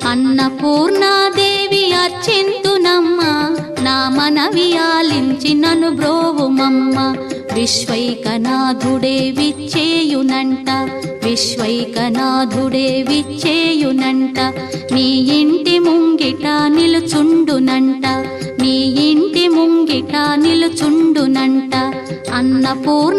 అన్నపూర్ణాదేవి అర్చింతునమ్మ, నా మనవి ఆలించి నను బ్రోవుమమ్మ. విశ్వైకనాథుడే విచ్చేయునంట, విశ్వైకనాథుడే విచ్చేయునంట. నీ ఇంటి ముంగిట నిలుచుండునంట, నీ ఇంటి ముంగిట నిలుచుండునంట. అన్నపూర్ణ